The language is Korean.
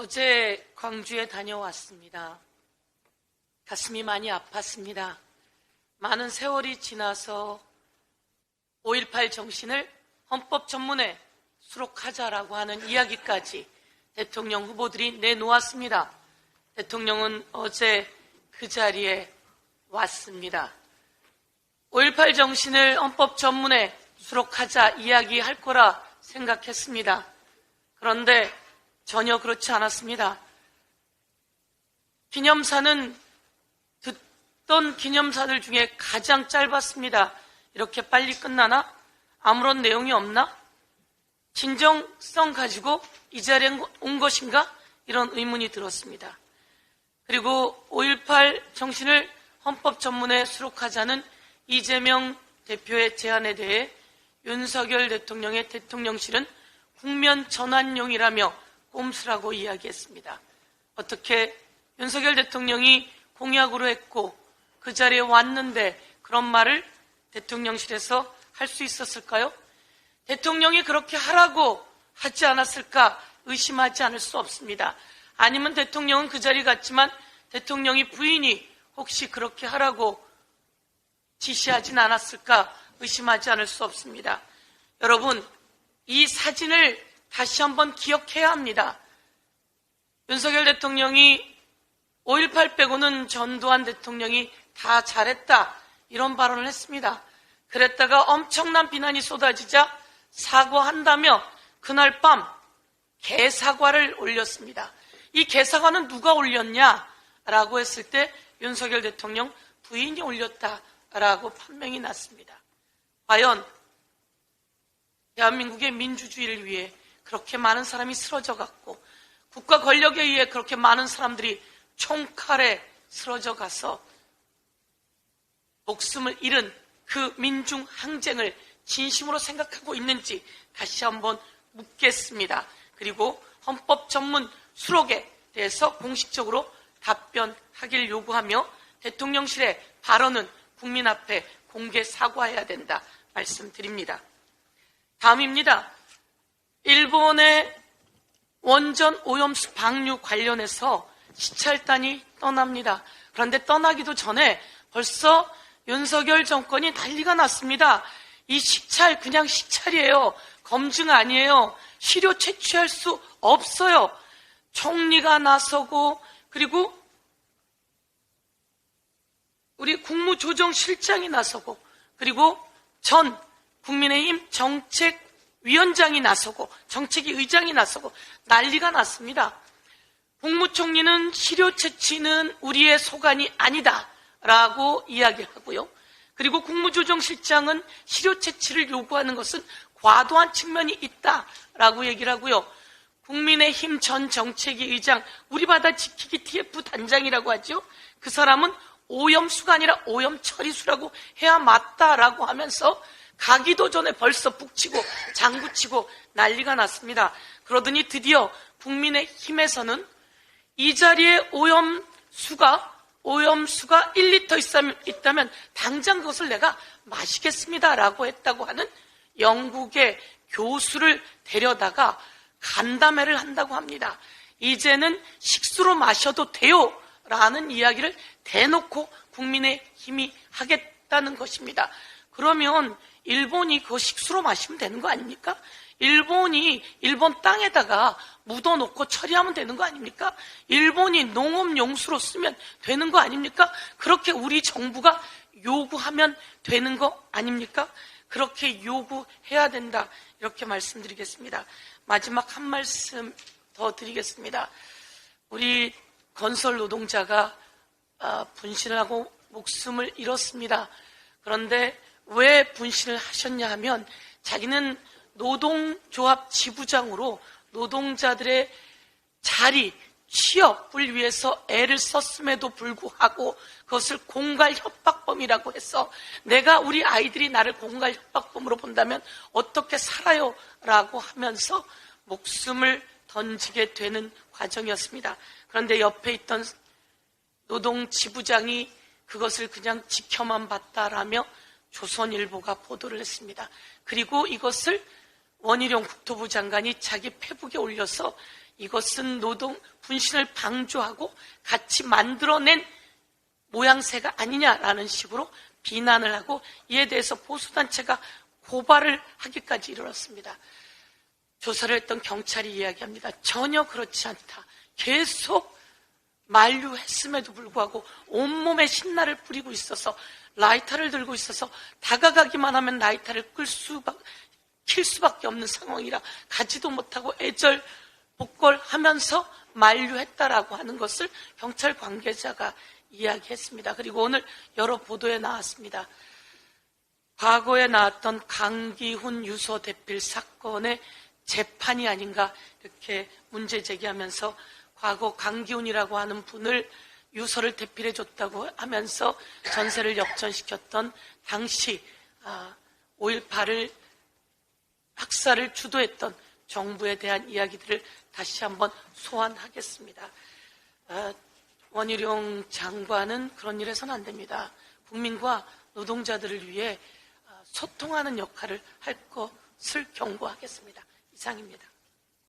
어제 광주에 다녀왔습니다. 가슴이 많이 아팠습니다. 많은 세월이 지나서 5.18 정신을 헌법 전문에 수록하자라고 하는 이야기까지 대통령 후보들이 내놓았습니다. 대통령은 어제 그 자리에 왔습니다. 5.18 정신을 헌법 전문에 수록하자 이야기할 거라 생각했습니다. 그런데 전혀 그렇지 않았습니다. 기념사는 듣던 기념사들 중에 가장 짧았습니다. 이렇게 빨리 끝나나? 아무런 내용이 없나? 진정성 가지고 이 자리에 온 것인가? 이런 의문이 들었습니다. 그리고 5.18 정신을 헌법 전문에 수록하자는 이재명 대표의 제안에 대해 윤석열 대통령의 대통령실은 국면 전환용이라며 꼼수라고 이야기했습니다. 어떻게 윤석열 대통령이 공약으로 했고 그 자리에 왔는데 그런 말을 대통령실에서 할 수 있었을까요? 대통령이 그렇게 하라고 하지 않았을까 의심하지 않을 수 없습니다. 아니면 대통령은 그 자리 갔지만 대통령이 부인이 혹시 그렇게 하라고 지시하진 않았을까 의심하지 않을 수 없습니다. 여러분, 이 사진을 다시 한번 기억해야 합니다. 윤석열 대통령이 5.18 빼고는 전두환 대통령이 다 잘했다 이런 발언을 했습니다. 그랬다가 엄청난 비난이 쏟아지자 사과한다며 그날 밤 개사과를 올렸습니다. 이 개사과는 누가 올렸냐라고 했을 때 윤석열 대통령 부인이 올렸다라고 판명이 났습니다. 과연 대한민국의 민주주의를 위해 그렇게 많은 사람이 쓰러져 갔고 국가 권력에 의해 그렇게 많은 사람들이 총칼에 쓰러져 가서 목숨을 잃은 그 민중 항쟁을 진심으로 생각하고 있는지 다시 한번 묻겠습니다. 그리고 헌법 전문 수록에 대해서 공식적으로 답변하길 요구하며 대통령실의 발언은 국민 앞에 공개 사과해야 된다 말씀드립니다. 다음입니다. 일본의 원전 오염수 방류 관련해서 시찰단이 떠납니다. 그런데 떠나기도 전에 벌써 윤석열 정권이 난리가 났습니다. 이 시찰 그냥 시찰이에요. 검증 아니에요. 시료 채취할 수 없어요. 총리가 나서고 그리고 우리 국무조정실장이 나서고 그리고 전 국민의힘 정책위원장이 나서고 정책위 의장이 나서고 난리가 났습니다. 국무총리는 시료 채취는 우리의 소관이 아니다 라고 이야기하고요. 그리고 국무조정실장은 시료 채취를 요구하는 것은 과도한 측면이 있다라고 얘기를 하고요. 국민의힘 전 정책위 의장 우리 바다 지키기 TF 단장이라고 하죠. 그 사람은 오염수가 아니라 오염처리수라고 해야 맞다라고 하면서 가기도 전에 벌써 북치고 장구치고 난리가 났습니다. 그러더니 드디어 국민의힘에서는 이 자리에 오염수가 1리터 있다면 당장 그것을 내가 마시겠습니다라고 했다고 하는 영국의 교수를 데려다가 간담회를 한다고 합니다. 이제는 식수로 마셔도 돼요 라는 이야기를 대놓고 국민의힘이 하겠다는 것입니다. 그러면 일본이 그거 식수로 마시면 되는 거 아닙니까? 일본이 일본 땅에다가 묻어놓고 처리하면 되는 거 아닙니까? 일본이 농업용수로 쓰면 되는 거 아닙니까? 그렇게 우리 정부가 요구하면 되는 거 아닙니까? 그렇게 요구해야 된다 이렇게 말씀드리겠습니다. 마지막 한 말씀 더 드리겠습니다. 우리 건설 노동자가 분신을 하고 목숨을 잃었습니다. 그런데 왜 분신을 하셨냐 하면 자기는 노동조합 지부장으로 노동자들의 자리, 취업을 위해서 애를 썼음에도 불구하고 그것을 공갈 협박범이라고 해서 내가 우리 아이들이 나를 공갈 협박범으로 본다면 어떻게 살아요? 라고 하면서 목숨을 던지게 되는 과정이었습니다. 그런데 옆에 있던 노동지부장이 그것을 그냥 지켜만 봤다라며 조선일보가 보도를 했습니다. 그리고 이것을 원희룡 국토부 장관이 자기 페북에 올려서 이것은 노동 분신을 방조하고 같이 만들어낸 모양새가 아니냐라는 식으로 비난을 하고 이에 대해서 보수단체가 고발을 하기까지 이르렀습니다. 조사를 했던 경찰이 이야기합니다. 전혀 그렇지 않다. 계속 만류했음에도 불구하고 온몸에 신나를 뿌리고 있어서 라이터를 들고 있어서 다가가기만 하면 라이터를 킬 수밖에 없는 상황이라 가지도 못하고 애절복걸하면서 만류했다라고 하는 것을 경찰 관계자가 이야기했습니다. 그리고 오늘 여러 보도에 나왔습니다. 과거에 나왔던 강기훈 유서 대필 사건의 재판이 아닌가 이렇게 문제 제기하면서 과거 강기훈이라고 하는 분을 유서를 대필해 줬다고 하면서 전세를 역전시켰던 당시 5.18을 학살을 주도했던 정부에 대한 이야기들을 다시 한번 소환하겠습니다. 원희룡 장관은 그런 일 해서는 안 됩니다. 국민과 노동자들을 위해 소통하는 역할을 할 것을 경고하겠습니다. 이상입니다.